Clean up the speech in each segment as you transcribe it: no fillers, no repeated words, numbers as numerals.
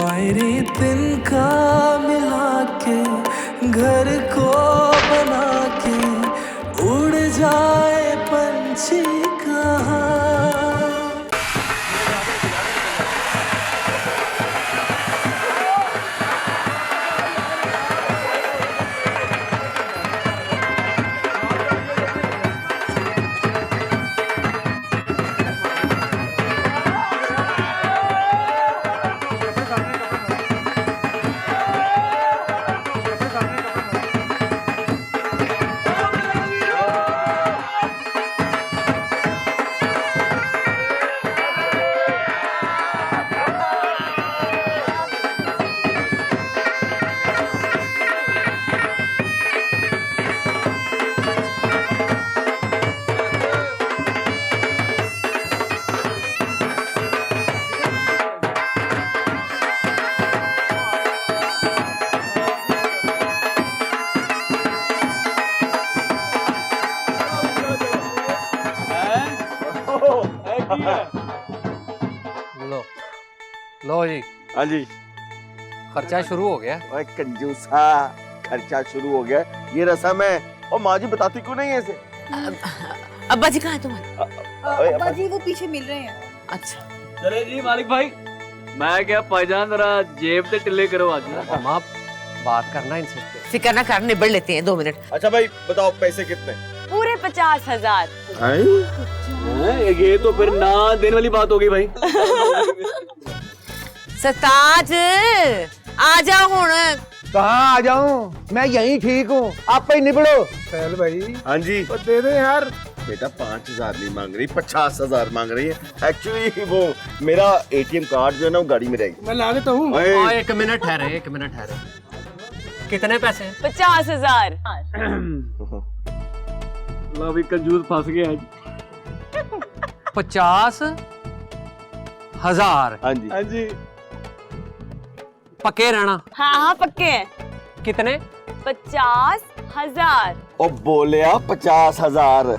मायरी तिनका मिला के घर को बना के उड़ जाए पंछी कहाँ। लो लो जी। हाँ जी। खर्चा शुरू हो गया। ओए कंजूसा, खर्चा शुरू हो गया। ये रस्म है। और माँ जी बताती क्यों नहीं है इसे? अब्बा जी कहाँ है तुम्हारे? अब्बा जी वो पीछे मिल रहे हैं। अच्छा चले जी मालिक भाई, मैं क्या भाईजान जरा जेब से टिल्ले करो आज। माँ बात करना इनसे। फिक्र ना कर, निबड़ लेते हैं 2 मिनट। अच्छा भाई बताओ पैसे कितने? पूरे 50,000। ये तो फिर ना देने वाली बात हो गई भाई। सरताज आ जाओ हुण। कहाँ आ जाऊं? मैं यहीं ठीक हूँ, आप ही निबड़ो। पहल भाई हाँ जी। तो दे दे यार। बेटा 5,000 नहीं मांग रही, 50,000 मांग रही है। एक्चुअली वो मेरा ATM कार्ड जो है ना वो गाड़ी में रहेगी। मैं ला देता हूँ। एक मिनट ठहरे, एक मिनट ठहरे। कितने पैसे? 50,000। लो भी कंजूस फंस गया। 50,000। हाँ जी। हाँ जी। पक्के रहना। हाँ हाँ पक्के हैं। कितने? 50,000। ओ बोले 50,000।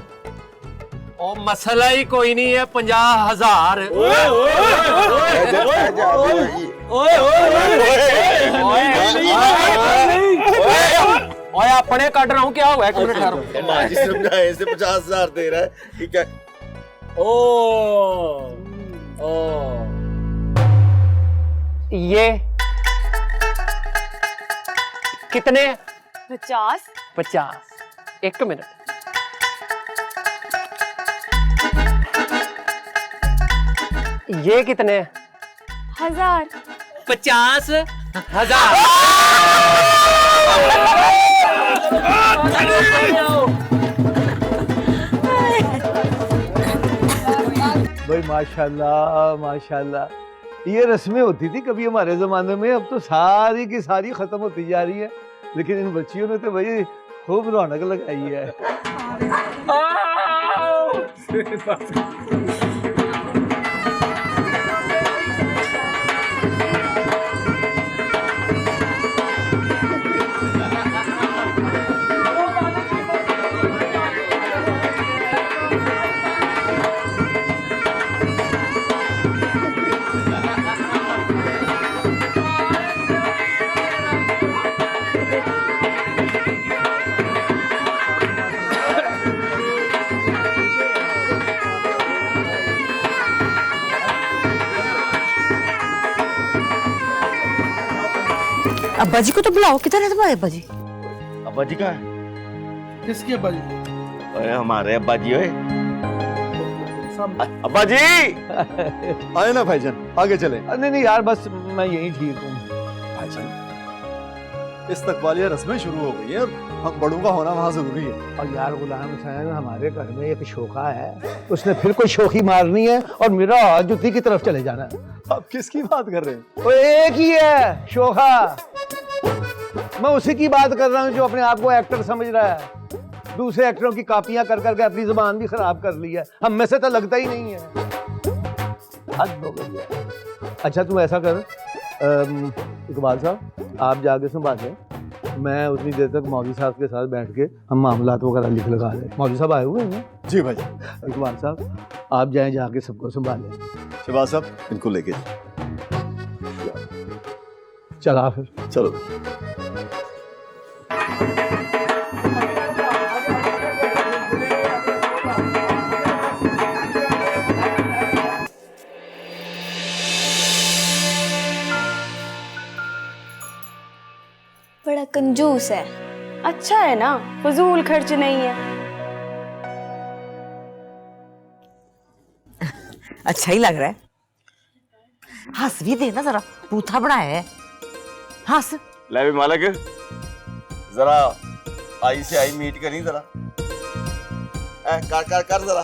ओ मसला ही कोई नहीं है। 50,000। ओए अपने काट रहा हूँ, क्या हुआ है? 1 मिनट ठहरो। माँ जी समझाए, इसे 50,000 दे रहा है। ठीक है। ये कितने? 50। 50। 1 मिनट। ये कितने? 1000। 50,000। भाई माशाल्लाह माशाल्लाह, ये रस्में होती थी कभी हमारे जमाने में, अब तो सारी की सारी खत्म होती जा रही है। लेकिन इन बच्चियों ने तो भाई खूब रौनक लगाई है। अब्बा जी को तो बुलाओ। किधर है तुम्हारे अब्बा जी? अब्बा जी कहाँ है? किसकी अब्बा जी? अरे हमारे अब्बा जी। ओए अब्बा जी। आए ना भाईजान, आगे चले। नहीं नहीं यार, बस मैं यहीं ठीक हूँ। भाईजान, इस्तकबालिया रस्में शुरू हो गई हैं, हम बड़ों का होना वहाँ जरूरी है। और यार गुलाम हुसैन, हमारे घर में एक शोखा है, उसने फिर कोई शोखी मारनी है और मेरा हाथ जुत्ती की तरफ चले जाना है। आप किसकी बात कर रहे हैं? वो एक ही है शोखा। मैं उसी की बात कर रहा हूँ जो अपने आप को एक्टर समझ रहा है। दूसरे एक्टरों की कॉपियां कर करके अपनी जुबान भी खराब कर ली है। हम में से तो लगता ही नहीं है। हद हो गई है। अच्छा तुम ऐसा कर, इकबाल साहब आप जाके संभालें, मैं उतनी देर तक मौलवी साहब के साथ बैठ के हम मामलात वगैरह लिख लगा लें। मौलवी साहब आए हुए हैं ना? जी भाई। इकबाल साहब आप जाएं, जाके सबको संभालें। शहबाज साहब इनको लेके चला फिर। चलो बड़ा कंजूस है। अच्छा है ना, फजूल खर्च नहीं है। अच्छा ही लग रहा है। हंस भी देना जरा, बूथा बनाया है। हंस। ले भी मालिक, जरा आई से आई मीट करी जरा। कर कर कर जरा।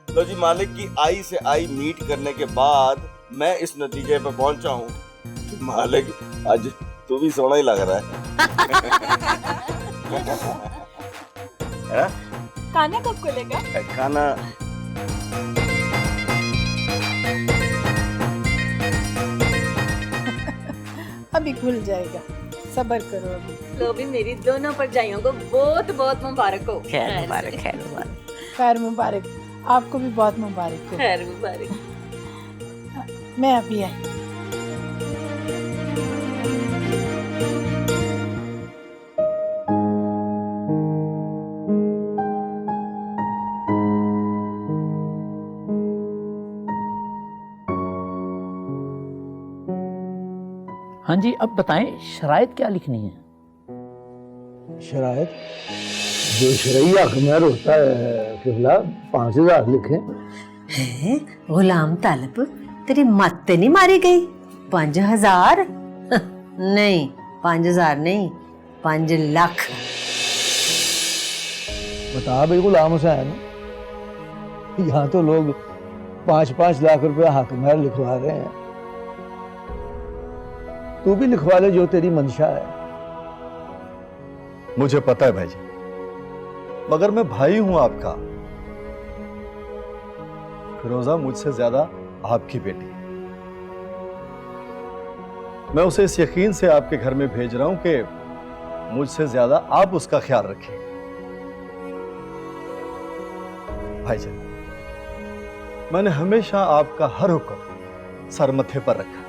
लो जी, मालिक की आई से आई मीट करने के बाद मैं इस नतीजे पे पहुंचा हूँ कि मालिक आज तू भी सोना ही लग रहा है। खाना कब खुलेगा? खाना अभी खुल जाएगा, सब्र करो अभी। लो भी मेरी दोनों परजाइयों को बहुत बहुत मुबारक हो। खैर मुबारक, खैर मुबारक। खैर मुबारक, आपको भी बहुत मुबारक हो। खैर मुबारक। मैं अभी आई। हाँ जी, अब बताएं शराइत क्या लिखनी है? शरायत जो शरई हकमर होता है किबला 5000 लिखे। हैं? गुलाम तालब, तेरी मत ते नहीं मारी गई? 5000? नहीं, 5000 नहीं, 5 लाख। बता भाई गुलाम हुसैन, यहाँ तो लोग 5-5 लाख रुपया हकमर लिखवा रहे हैं। तू भी लिखवा ले जो तेरी मंशा है। मुझे पता है भाई जी, मगर मैं भाई हूं आपका। फिरोजा मुझसे ज्यादा आपकी बेटी है। मैं उसे इस यकीन से आपके घर में भेज रहा हूं कि मुझसे ज्यादा आप उसका ख्याल रखें। भाईजान, मैंने हमेशा आपका हर हुक्म सर मत्थे पर रखा।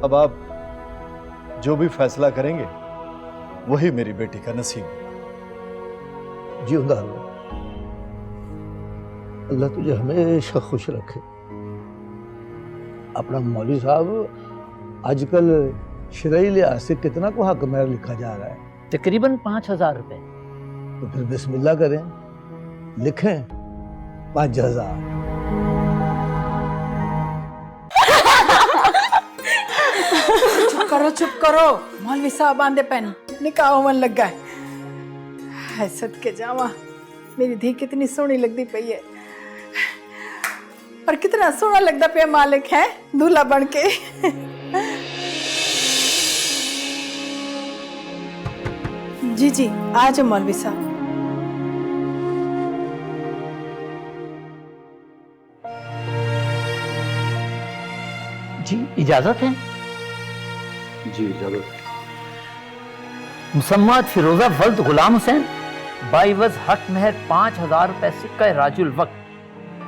अब आप जो भी फैसला करेंगे वही मेरी बेटी का नसीब है। जिंदा रहो, अल्लाह तुझे हमेशा खुश रखे। अपना मौलवी साहब, आजकल शरई लिहाज से कितना को हक महर लिखा जा रहा है? तकरीबन 5000 रुपए। तो फिर बिस्मिल्लाह करें, लिखें 5000। चुप करो, मौलवी साहब आंदे पैन निकाह होवन लगा है। हाय सदके जावा, मेरी धी कितनी सोहनी लगती पई है, और कितना सोहना लगता पे मालिक है दूल्हा बन के। जी जी, आज मौलवी साहब। जी इजाजत है? जी इजाजत। मुसम्मत फिरोजा वल्द गुलाम हुसैन, बाइवज हक महर 5000 रुपए सिक्का राजुल वक्त।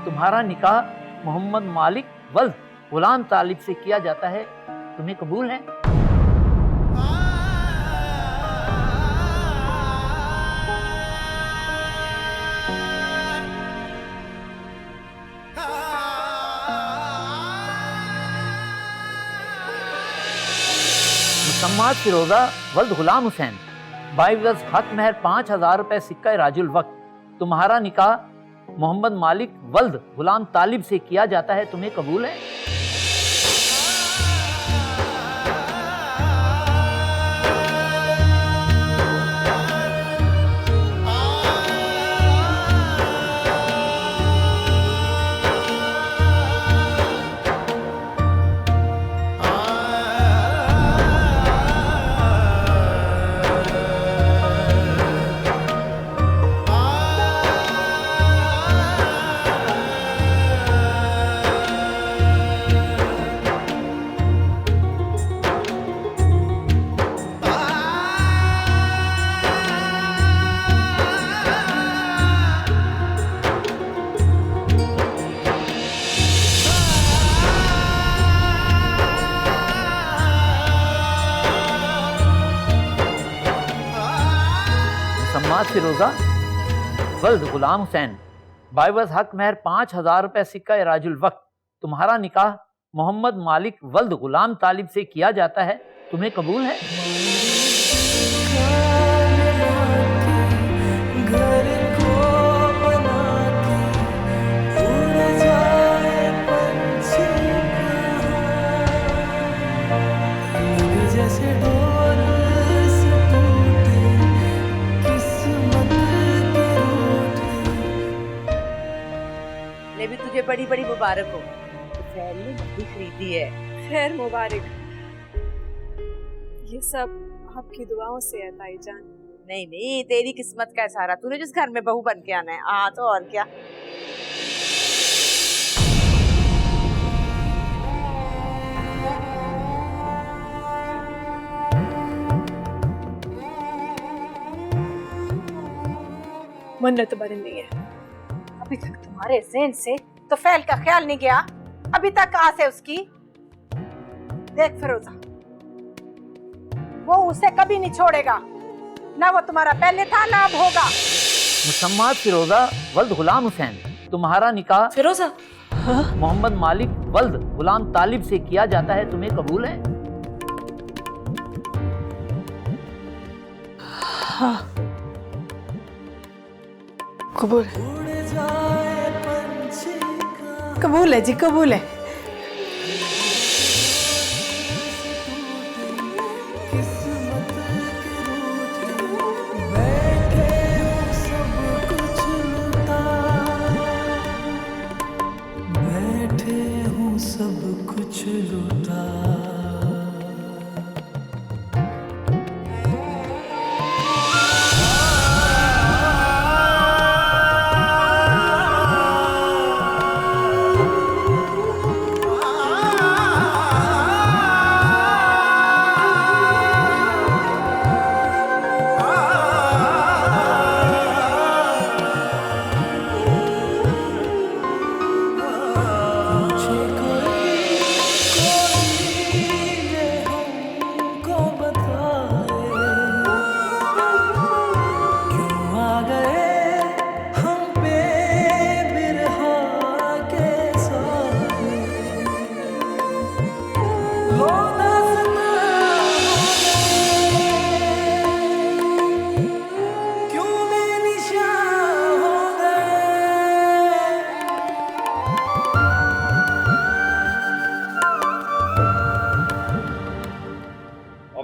तुम्हारा निकाह मोहम्मद मालिक वल्द गुलाम तालिब से किया जाता है, तुम्हें कबूल है? मुसम्मत फिरोजा वल्द गुलाम हुसैन, बाइवज हक महर 5000 रुपए सिक्का राजुल वक्त। तुम्हारा निकाह मोहम्मद मालिक वल्द गुलाम तालिब से किया जाता है, तुम्हें कबूल है? मुसम्मात फिरोजा वल्द गुलाम हुसैन बाइवज हक महर 5,000 रुपए सिक्का राजुल वक्त तुम्हारा निकाह मोहम्मद मालिक वल्द गुलाम तालिब से किया जाता है, तुम्हें कबूल है? घर को बना के उड़ जाए पंछी कहाँ, जैसे डोर से टूटे किस्मत के रूठे। ले भी तुझे बड़ी बड़ी मुबारक हो, फैल ने भी खरीदी है। खैर मुबारक। ये सब आपकी दुआओं से है ताईजान। नहीं नहीं, तेरी किस्मत का इशारा, तूने जिस घर में बहू बन के आना है। हाँ तो और क्या। मन्नत बन नहीं है। अभी तक तुम्हारे ज़हन से तो फैल का ख्याल नहीं गया, अभी तक आस है उसकी। देख फिरोजा, वो उसे कभी नहीं छोड़ेगा, ना वो तुम्हारा पहले था ना अब होगा। मुसम्मात फिरोजा वल्द गुलाम हुसैन तुम्हारा निकाह फिरोजा मोहम्मद मालिक वल्द गुलाम तालिब से किया जाता है, तुम्हें कबूल है? हाँ कबूल है। कबूल है जी, कबूल है। सब कुछ लूटा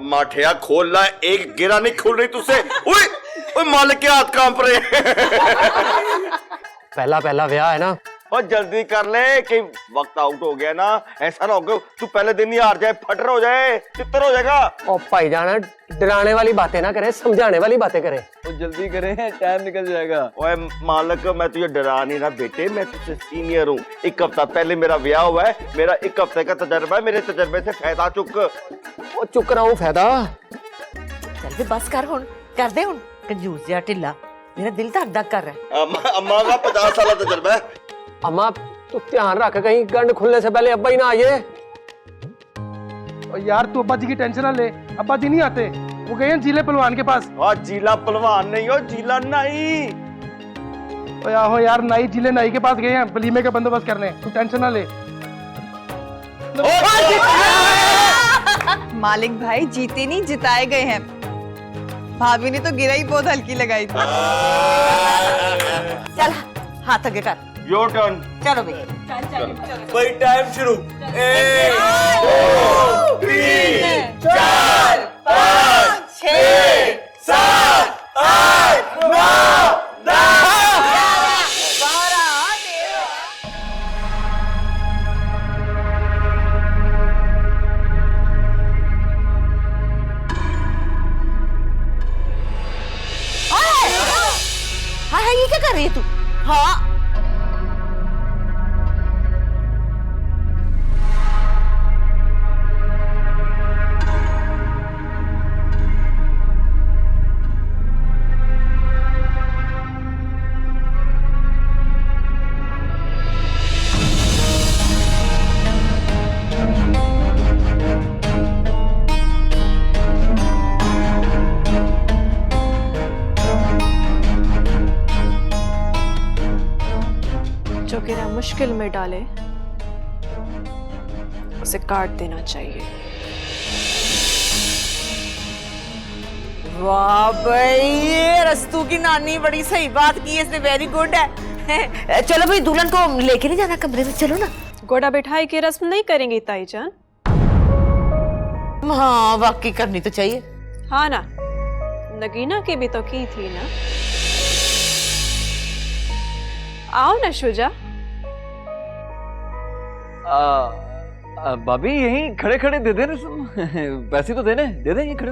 माठिया खोलना, एक गिरा नहीं खुल रही तुझसे। ओए ओए मालिक के हाथ कांप रहे। पहला पहला ब्याह है ना, और जल्दी कर ले कि वक्त आउट हो गया ना। ऐसा ना हो गया तू पहले दिन ही हार जाए, फटर हो जाए, चित्तर हो जाएगा। और भाईजान डराने वाली बातें ना करे, समझाने वाली बातें करे। तो जल्दी करें, टाइम निकल जाएगा। ओए मालिक, मैं तुझे डरा नहीं रहा बेटे, मैं तुझसे सीनियर हूँ। 1 हफ्ता पहले मेरा ब्याह हुआ है, मेरा 1 हफ्ते का तजर्बा है, मेरे तजर्बे से फायदा चुक। वो चुक रहा हूँ फायदा। चल भी बस कर, हुन कर दे, हुन कंजूस जिहा ढिल्ला, मेरा दिल धक धक कर रहा है। अम्मा का 50 साल तजर्बा है। अम्मा तू ध्यान रख, कहीं गंड खुलने से पहले अब्बा ही ना आए। और यार तू अब्बा जी की टेंशन ना ले, अब्बा जी नहीं आते, वो गए हैं जीले पहलवान के पास। जीला पहलवान नहीं हो, जीला नाई। तो आहो यार, नाई जिले नाई के पास गए हैं वलीमे का बंदोबस्त करने, तू टेंशन ना ले। मालिक भाई जीते नहीं जिताए गए हैं, भाभी ने तो गिरा ही बहुत हल्की लगाई थी। चल हाथ आगे कर। Your turn. चलो भाई, भाई टाइम शुरू। 1 2 3 4 5 6 7 8 9 10 हाँ ये क्या कर रही है तू? हाँ मुश्किल में डाले उसे काट देना चाहिए। वाह भाई, ये रस्तू की नानी बड़ी सही बात की है इसने, वेरी गुड है। चलो भाई, दुल्हन को लेके नहीं जाना कमरे में, चलो ना। घोड़ा बिठाई की रस्म नहीं करेंगी ताई जान? हाँ वाकई करनी तो चाहिए। हाँ ना, नगीना की भी तो की थी ना। आओ ना शुजा। भाभी यहीं खड़े खड़े दे देना, पैसे तो देने दे दें, ये खड़े।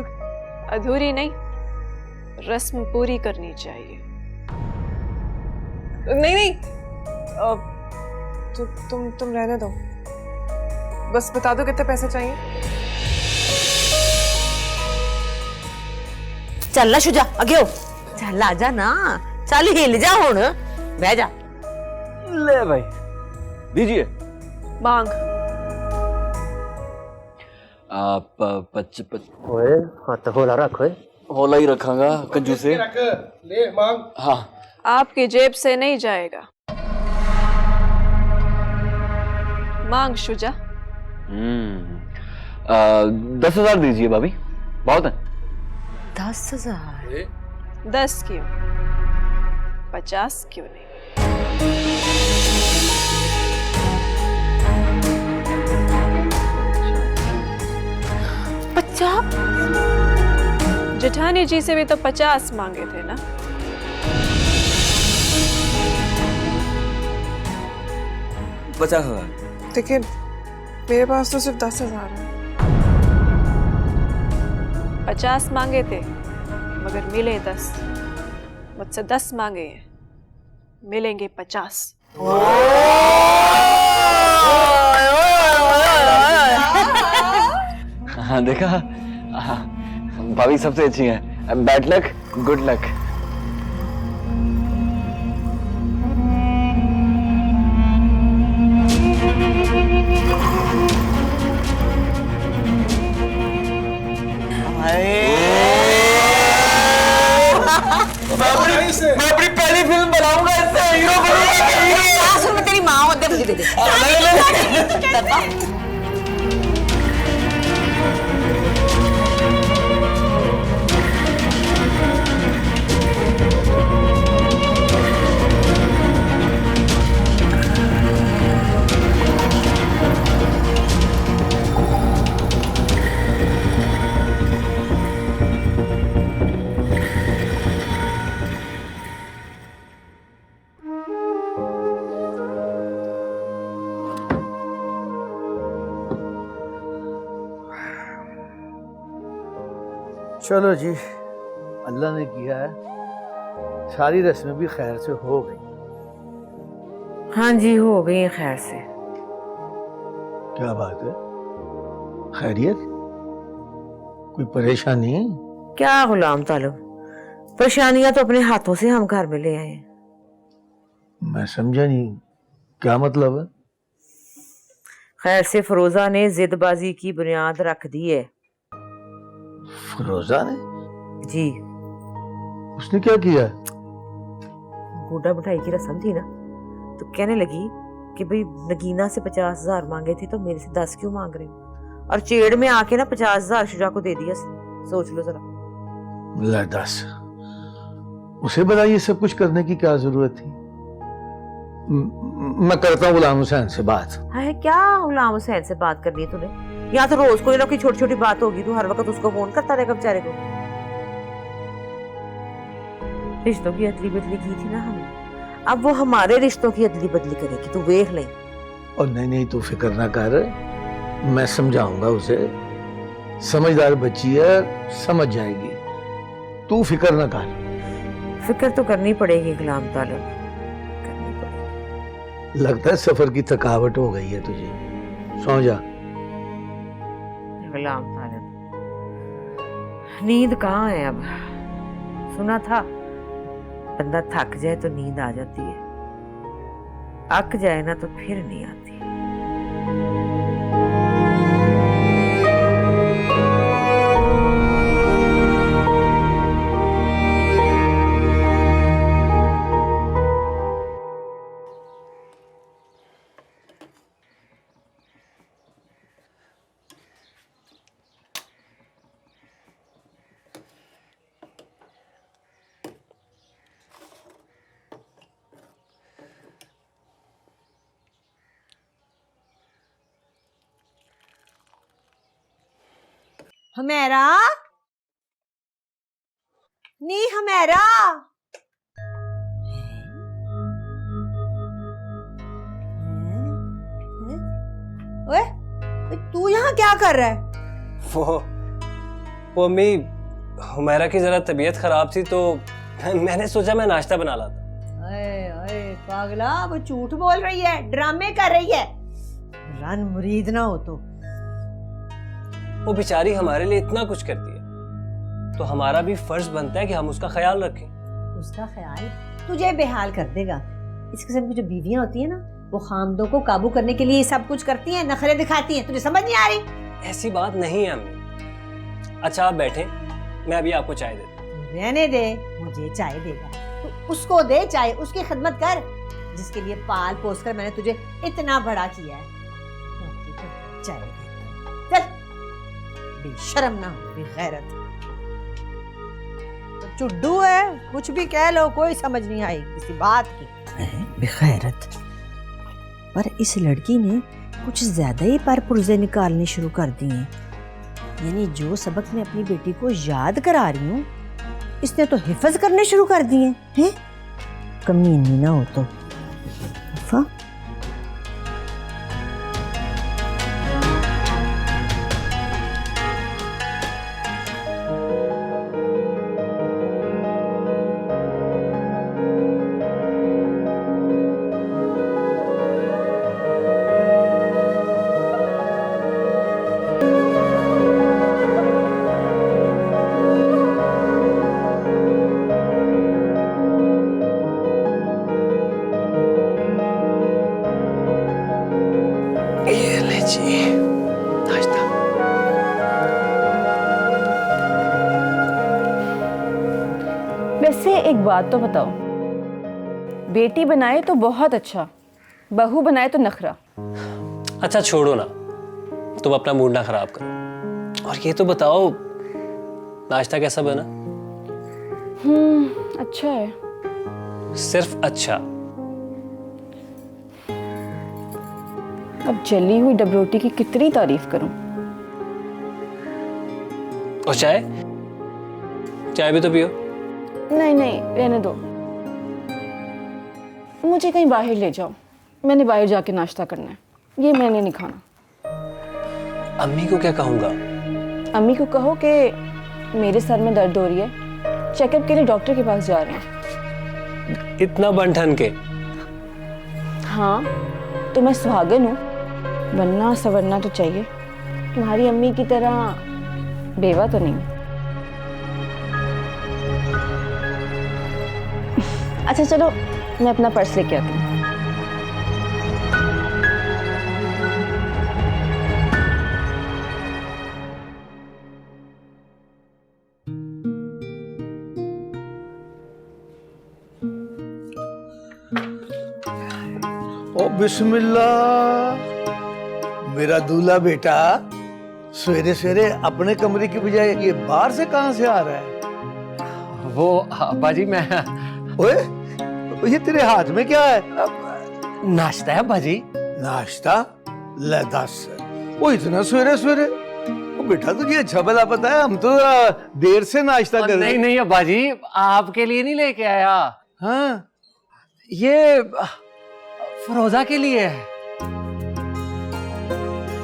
अधूरी नहीं, रस्म पूरी करनी चाहिए। नहीं नहीं, तुम रहने दो, बस बता दो कितने पैसे चाहिए। चल ना शुजा, आगे हो, चल आजा ना, चल हिल जा हुन, बह जा। ले भाई, दीजिए। मांग। आप ओए हाथ होला रख, ओए होला ही रखांगा कंजूसे। ले मांग। हाँ, आपकी जेब से नहीं जाएगा, मांग शुजा। 10,000 दीजिए भाभी, बहुत है। 10,000? 10 क्यों, 50 क्यों नहीं? जेठानी जी से भी तो 50 मांगे थे ना। देखिए, मेरे पास तो सिर्फ 10,000 है। 50 मांगे थे मगर मिले 10, मुझसे 10 मांगे हैं, मिलेंगे 50। हाँ देखा, भाभी सबसे अच्छी है। Bad luck, good luck. मैं अपनी पहली फिल्म बनाऊंगा, इससे हीरो बनूंगा। सुन, मैं तेरी माँ हूं, दे मुझे, दे दे। चलो जी, अल्लाह ने किया है, सारी रस्में भी खैर से हो गई। हाँ जी, हो गई है खैर से। क्या बात है, खैरियत? कोई परेशानी? क्या गुलाम तालब, परेशानियां तो अपने हाथों से हम घर में ले आए हैं। मैं समझा नहीं, क्या मतलब है? खैर से फरोजा ने जिदबाजी की बुनियाद रख दी है। फरोजा ने? जी। उसने क्या किया? गोड़ा मिठाई की रस्म थी ना, तो कहने लगी कि भाई नगीना से 50,000 मांगे थे तो मेरे से 10 क्यों मांग रहे हो, और चेड़ में आके ना 50,000 शुजा को दे दिया। सोच लो जरा। ला 10, उसे बताइए सब कुछ करने की क्या जरूरत थी? मैं करता हूँ गुलाम हुसैन से बात। है क्या गुलाम हुसैन से बात करनी है तूने? यहाँ तो रोज कोई ना कोई छोटी छोटी बात होगी, तू हर वक्त उसको फोन करता रहेगा बेचारे को। रिश्तों की अदली बदली की थी ना हमने, अब वो हमारे रिश्तों की अदली बदली करेगी, तू देख ले। और नहीं नहीं, तू फिक्र ना कर, मैं समझाऊंगा उसे, समझदार बच्ची है, समझ जाएगी, तू फिक्र ना कर। फिक्र तो करनी पड़ेगी गुलाम तालब, लगता है सफर की थकावट हो गई है तुझे, सो जा। गुलाम तालब, नींद कहाँ है अब? सुना था बंदा थक जाए तो नींद आ जाती है, अक जाए ना तो फिर नहीं आती। हमेरा नी हमेरा ओए तू यहाँ क्या कर रहा है? वो अम्मी, हुमैरा की जरा तबीयत खराब थी तो मैंने सोचा मैं नाश्ता बना लाता। अरे अरे पागला, वो झूठ बोल रही है, ड्रामे कर रही है। रन मुरीद ना हो तो। वो बेचारी हमारे लिए इतना कुछ करती है तो हमारा भी फर्ज बनता है कि हम उसका ख्याल रखें। उसका ख्याल तुझे बेहाल कर देगा। इस किस्म की जो बीवियां होती है ना, वो खामदों को काबू करने के लिए सब कुछ करती हैं, नखरे दिखाती हैं। तुझे समझ नहीं आ रही? ऐसी बात नहीं है अम्मी। अच्छा आप बैठे, मैं अभी आपको चाय देता हूं। रहने दे, मुझे चाय देगा तो उसको दे चाय, उसकी खिदमत कर जिसके लिए पाल पोस कर मैंने तुझे इतना बड़ा किया है। चाय देता, चल। बेशर्म ना हो, बेगैरत। तो चुड्डू है, कुछ भी कह लो, कोई समझ नहीं आई किसी बात की। बेगैरत। पर इस लड़की ने कुछ ज्यादा ही पर पुर्जे निकालने शुरू कर दिए हैं। यानी जो सबक मैं अपनी बेटी को याद करा रही हूँ, इसने तो हिफज करने शुरू कर दिए हैं। कमीनी ना हो तो। वैसे एक बात तो बताओ, बेटी बनाए तो बहुत अच्छा, बहू बनाए तो नखरा। अच्छा छोड़ो ना, तुम अपना मूड ना खराब करो। और ये तो बताओ नाश्ता कैसा बना? अच्छा है। सिर्फ अच्छा? अब जली हुई डबरोटी की कितनी तारीफ करूं। और चाय? चाय भी तो पियो। नहीं नहीं, रहने दो। मुझे कहीं बाहर ले जाओ, मैंने बाहर जाके नाश्ता करना है, ये मैंने नहीं खाना। अम्मी को क्या कहूँगा? अम्मी को कहो कि मेरे सर में दर्द हो रही है, चेकअप के लिए डॉक्टर के पास जा रहे हैं। इतना बन-ठन के? हाँ, तो मैं सुहागन हूँ, बनना संवरना तो चाहिए। तुम्हारी अम्मी की तरह बेवा तो नहीं। अच्छा चलो, मैं अपना पर्स लेके आती हूँ। ओ बिस्मिल्लाह, मेरा दूल्हा बेटा सवेरे सवेरे अपने कमरे की बजाय ये बाहर से कहां से आ रहा है? वो अब्बा जी मैं। ओए, ये तेरे हाथ में क्या है? नाश्ता है अब्बा जी। नाश्ता? ले दस, वो इतना सवेरे सवेरे? वो बेटा तुझे अच्छा भला पता है, हम तो देर से नाश्ता कर रहे। नहीं नहीं अब्बा जी, आपके लिए नहीं लेके आया। हाँ, ये फरोजा के लिए है।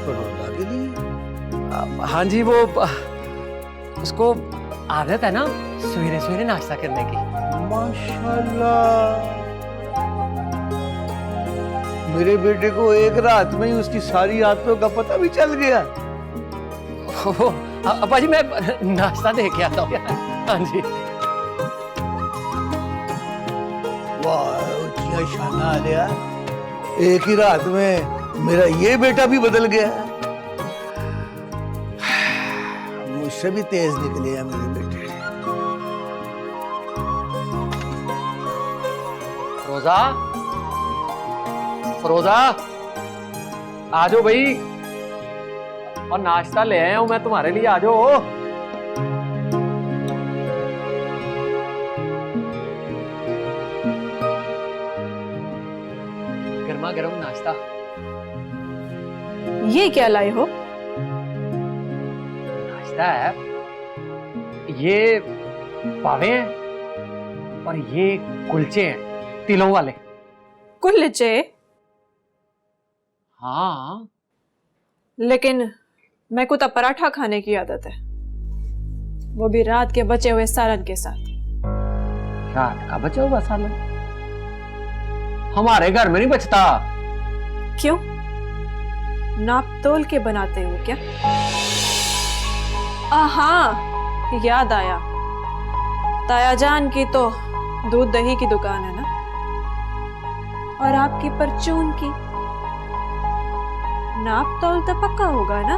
फरोजा के लिए? हाँ जी, वो उसको आदत है ना सवेरे सवेरे नाश्ता करने की। माशाल्लाह, मेरे बेटे को एक रात में ही उसकी सारी आदतों का पता भी चल गया। अब्बा जी मैं नाश्ता दे के आता हूँ। हाँ जी। वाह, शाना आ गया, एक ही रात में मेरा ये बेटा भी बदल गया। मुझसे भी तेज निकले हैं मेरे बेटे। फरोजा, फरोजा आ जाओ भाई, और नाश्ता ले आया हूं मैं तुम्हारे लिए, आ जाओ। गर्मा गर्म नाश्ता। ये क्या लाए हो? नाश्ता लगता है ये पावे हैं और ये कुलचे हैं तिलों वाले। कुलचे? हाँ, लेकिन मैं को तो पराठा खाने की आदत है, वो भी रात के बचे हुए सालन के साथ। रात का बचा हुआ सालन हमारे घर में नहीं बचता। क्यों? नाप तोल के बनाते हो क्या? हाँ, याद आया, ताया जान की तो दूध दही की दुकान है ना, और आपकी परचून की। नाप तोल तो पक्का होगा ना?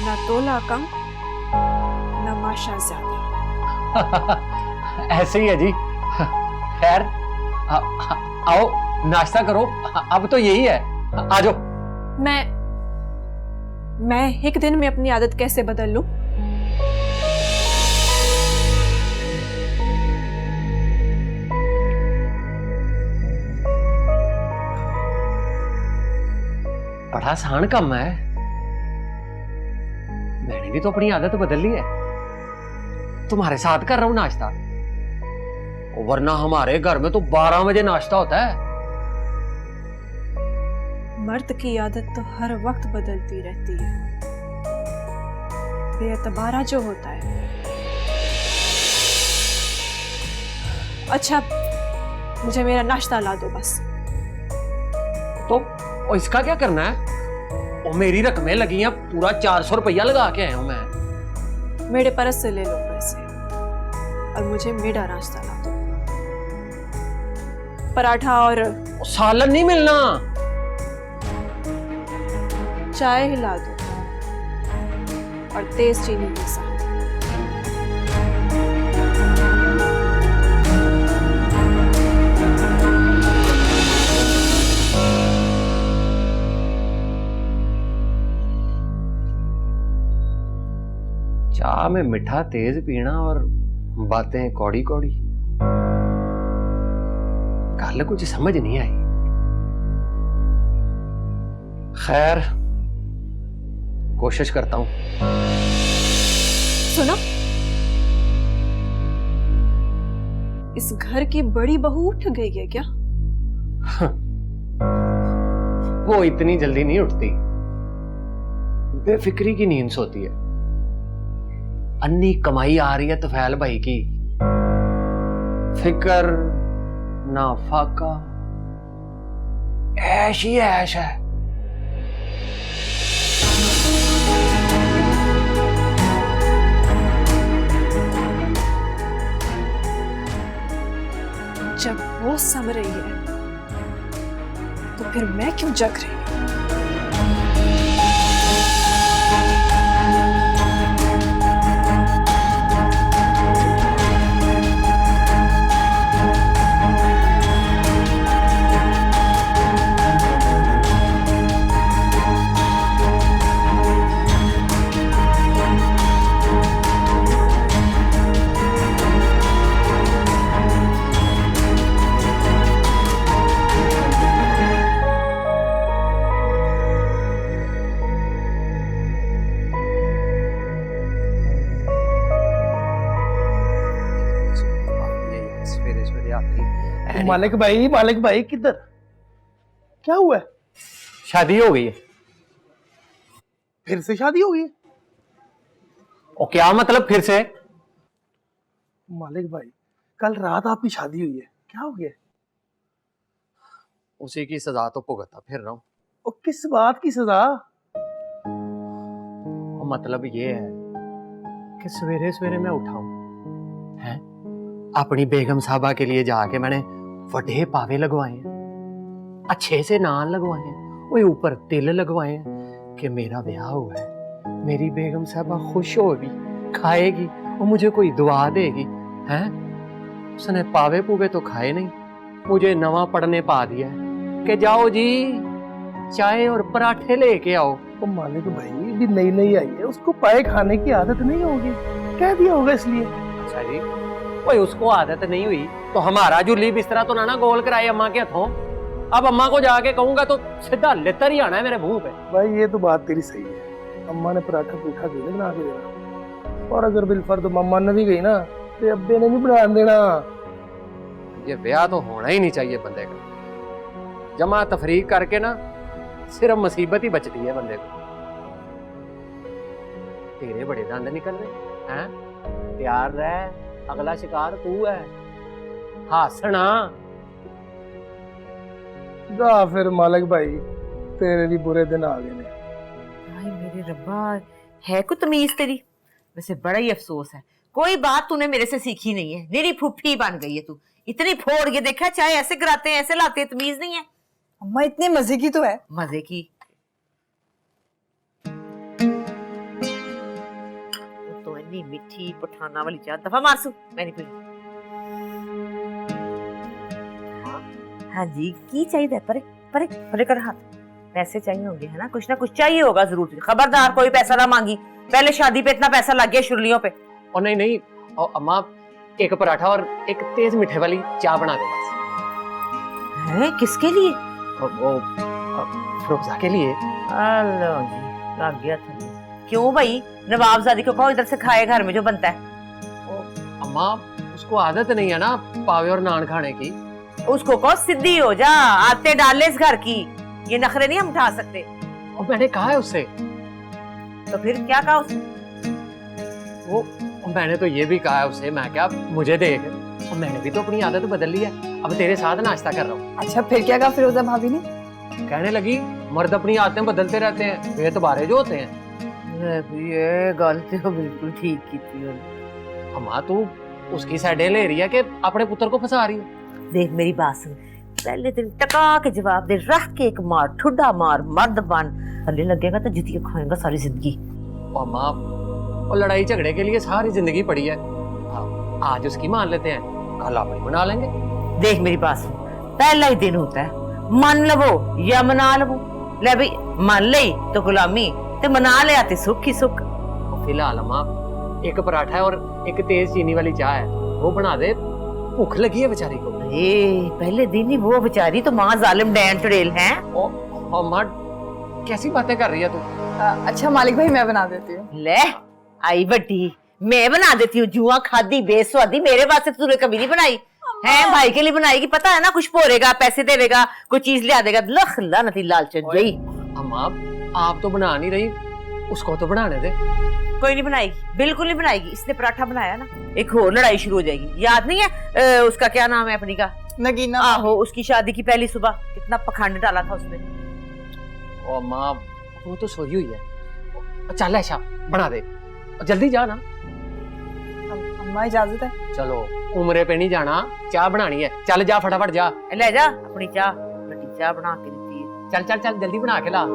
ना तोला कम ना माशा ज्यादा। ऐसे ही है जी। खैर आओ नाश्ता करो, अब तो यही है, आ जाओ। मैं एक दिन में अपनी आदत कैसे बदल लूं? बड़ा आसान काम है, मैंने भी तो अपनी आदत बदल ली है। तुम्हारे साथ कर रहा हूं नाश्ता, वरना हमारे घर में तो 12 बजे नाश्ता होता है। मर्द की आदत तो हर वक्त बदलती रहती है, बेएतबारा जो होता है। अच्छा, मुझे मेरा नाश्ता ला दो बस। तो इसका क्या करना है? और मेरी रकमें लगी हैं, पूरा 400 रुपया लगा के आया हूं मैं। मेरे परस से ले लो पैसे और मुझे मेरा नाश्ता ला दो। पराठा और सालन नहीं मिलना। चाय हिला दो और तेज चीनी के साथ। चाह में मीठा तेज पीना और बातें कौड़ी कौड़ी, कल कुछ समझ नहीं आई। खैर, कोशिश करता हूं। सुनो, इस घर की बड़ी बहू उठ गई है क्या? वो इतनी जल्दी नहीं उठती, बेफिक्री की नींद सोती है। अन्नी कमाई आ रही है तुफैल भाई की, फिक्र ना फाका, ऐश ही ऐश है। जब वो सम रही है तो फिर मैं क्यों जग रही हूं? मालिक भाई किधर? क्या हुआ है? शादी हो गई है। फिर से शादी हो गई है? और क्या मतलब फिर से? मालिक भाई, कल रात आपकी शादी हुई है, क्या हो गया? उसी की सजा तो भुगता फिर रहा हूं। और किस बात की सजा? मतलब ये है कि सवेरे सवेरे मैं उठाऊं हैं, अपनी बेगम साहबा के लिए जाके मैंने वडे पावे लगवाए हैं, अच्छे से नान लगवाए हैं, वो ऊपर तिल लगवाए हैं कि मेरा ब्याह हुआ है, मेरी बेगम साहबा खुश होगी, खाएगी और मुझे कोई दुआ देगी। हैं, उसने पावे पूवे तो खाए नहीं, मुझे नवा पढ़ने पा दिया है कि जाओ जी चाय और पराठे लेके आओ। तो मालिक भाई भी नई नई आई है, उसको पाए खाने की आदत नहीं होगी, कह दिया होगा इसलिए। अच्छा जी, कोई उसको आदत नहीं हुई तो हमारा जुली बिस्तरा तो ना गोल कराए अम्मा के हाथों। अब अम्मा को जाके कहूंगा तो सीधा लेतर ही आना है मेरे मुंह पे। भाई ये तो बात तेरी सही है, अम्मा ने पराठा पूठा दे बना के देना, और अगर बिलफर्द मम्मा ने भी गई ना तो अब्बे ने नहीं बना देना। ये ब्याह तो होना ही नहीं चाहिए बंदे का। जमा तफरीक करके ना सिर्फ मुसीबत ही बचती है बंदे को। तेरे बड़े दंद निकल रहे हैं, तैयार रह, अगला शिकार तू है। हासना जा फिर मालिक भाई, तेरे भी बुरे दिन आ गए ने। भाई मेरे रब्बा, है को तमीज तेरी। वैसे बड़ा ही अफसोस है, कोई बात तूने मेरे से सीखी नहीं है, मेरी फुफ्फी बन गई है तू। इतनी फोड़ के देखा, चाहे ऐसे कराते हैं ऐसे लाते हैं, तमीज नहीं है। अम्मा इतने मजे की तो है। मजे की तो इतनी मीठी पठाना वाली चाय दफा मारसू, मैं नहीं पीनी। हाँ जी, की चाहिए? परे परे परे कर हाथ। पैसे चाहिए होंगे है ना, कुछ ना कुछ चाहिए होगा जरूर। खबरदार कोई पैसा ना मांगी, पहले शादी पे इतना पैसा लग गया शुरलियों पे। और नहीं, और अम्मा एक पराठा और एक तेज मीठे वाली चाय बना दे बस। है किसके लिए? वो फिरोजा के लिए। लो जी, लग गया था। क्यों भाई, नवाबजादी को कहो इधर से खाए घर में जो बनता है। अम्मा उसको आदत नहीं है ना पावे और नान खाने की। उसको कहो सीधी हो जा, आते डाले इस घर की। ये नखरे नहीं हम उठा सकते। और मैंने कहा है उससे। तो फिर क्या कहा उसने? वो मैंने तो ये भी कहा है उसे, मैं क्या मुझे देख, और मैंने भी तो अपनी आदत बदल ली है, अब तेरे साथ नाश्ता कर रहा हूँ। अच्छा फिर क्या कहा फिरोजा भाभी ने? कहने लगी मर्द अपनी आदतें बदलते रहते हैं, बेतबारे जो होते हैं। ये गलती तो बिल्कुल ठीक की थी। अम्मा तू उसकी साइडें ले रही है कि अपने पुत्र को फंसा रही है। देख मेरी बात सुन, पहले दिन टका के जवाब दे, रख के एक मार, ठुड्डा मार, मर्द बन। हल्ले लगेगा तो जुतियां खाएगा सारी जिंदगी। अम्मा और लड़ाई झगड़े के लिए सारी जिंदगी पड़ी है, आज उसकी मान लेते हैं, कल अपनी मना लेंगे। देख मेरी बात सुन, पहला ही दिन होता है, मन लवो या मना लवो। ले भाई, मान ले तो गुलामी, ते मना ले आते सुख ही सुख। फिलहाल अम्मा एक पराठा है और एक तेज चीनी वाली चाय है, वो बना दे, भूख लगी है बेचारी को। पहले दिन ही वो बेचारी तो माँ जालिम डैन चुड़ैल है। अम्मा कैसी बातें कर रही है तू? अच्छा मालिक भाई मैं बना देती हूँ। ले आई बड्डी, मैं बना देती हूँ। जुआ खादी बेस्वादी, मेरे वास्ते तूने कभी नहीं बनाई है, भाई के लिए बनाएगी। पता है ना, कुछ पोरेगा, पैसे देगा, कोई चीज लिया देगा। लख लानती लालचन गई। अम्मा आप तो बना नहीं रही, उसको तो बनाने दे। कोई नहीं बनाएगी, बिल्कुल नहीं बनाएगी। इसने पराठा बनाया ना, एक और लड़ाई शुरू हो जाएगी। याद नहीं है उसका क्या नाम है अपनी का? नगीना। आहो, उसकी शादी की पहली सुबह कितना पखंड डाला था उसने। ओ अम्मा वो तो सोई हुई है। चल ऐसा बना दे, जल्दी जा ना। अम्मा इजाजत है? चलो उम्रे पे नहीं जाना, चाय बनानी है, चल जा फटाफट जा। ले जा अपनी चाय, बड़ी चाय बना के देती है। चल चल चल जल्दी बना के ला।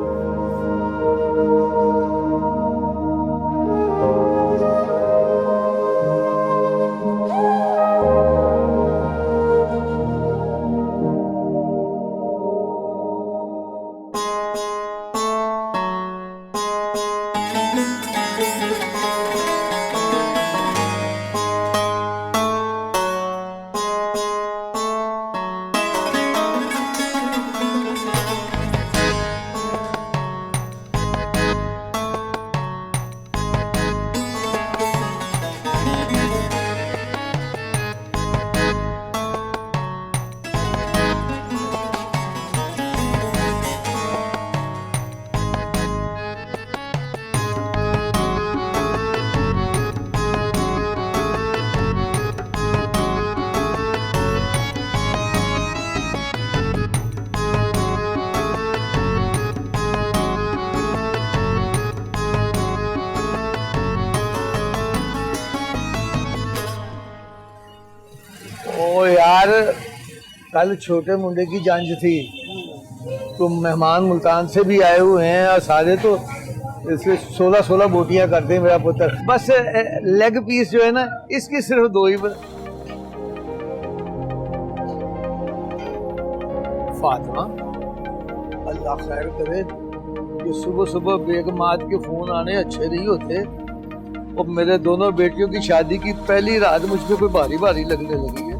ओ यार, कल छोटे मुंडे की जंज थी, तो मेहमान मुल्तान से भी आए हुए हैं और सारे तो इसलिए 16 बोटियां कर दे मेरा पुत्र। बस लेग पीस जो है ना, इसकी सिर्फ 2 ही। फातिमा अल्लाह खैर करे, ये सुबह सुबह बेगमात के फोन आने अच्छे नहीं होते। और मेरे दोनों बेटियों की शादी की पहली रात मुझ पे कोई भारी भारी लगने लगी है।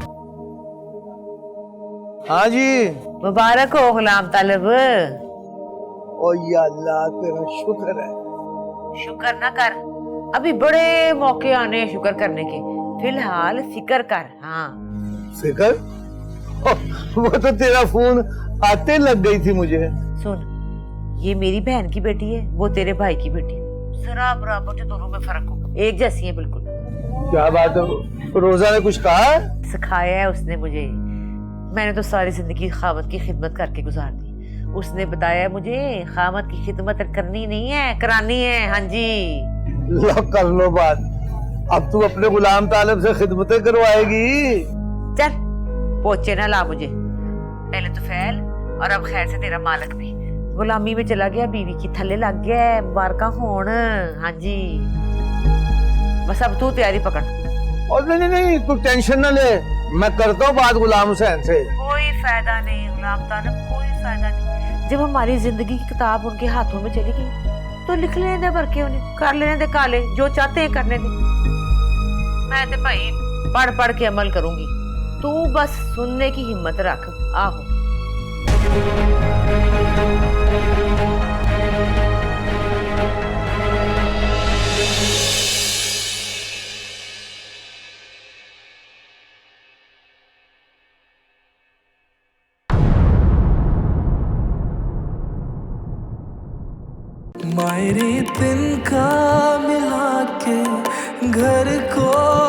हाँ जी, मुबारक हो गुलाम तालिब। ओ या अल्लाह तेरा शुक्र है। शुक्र ना कर, अभी बड़े मौके आने हैं शुक्र करने के। फिलहाल फिक्र कर। हाँ फिकर? वो तो तेरा फोन आते लग गई थी मुझे। सुन, ये मेरी बहन की बेटी है, वो तेरे भाई की बेटी। जरा बराबर जो दोनों में फर्क हो, एक जैसी है बिल्कुल। क्या बात है, रोजा ने कुछ कहा? सिखाया है उसने मुझे। मैंने तो सारी जिंदगी खामद की खिदमत करके गुजार दी। उसने बताया मुझे खामद की खिदमत करनी नहीं है, करानी है। हाँ जी, लो कर लो बात। अब तू अपने गुलाम तालिब से खिदमतें करवाएगी? चल पोचे ना ला मुझे, पहले तो फैल और अब खैर से तेरा मालिक भी गुलामी में चला गया, बीवी की थल्ले लग गया। मुबारका होन। हाँ जी, बस अब तू तैयारी पकड़। और नहीं, तू टेंशन ना ले, मैं करता हूँ बात गुलाम हुसैन से। कोई फायदा नहीं गुलाम तालिब, कोई फायदा नहीं। जब हमारी जिंदगी की किताब उनके हाथों में चली गई तो लिख लेने दे भर के, उन्हें कर लेने दे काले, जो चाहते हैं करने दे। मैं तो भाई पढ़ पढ़ के अमल करूंगी, तू बस सुनने की हिम्मत रख। आहो मायरी तिनका मिला के घर को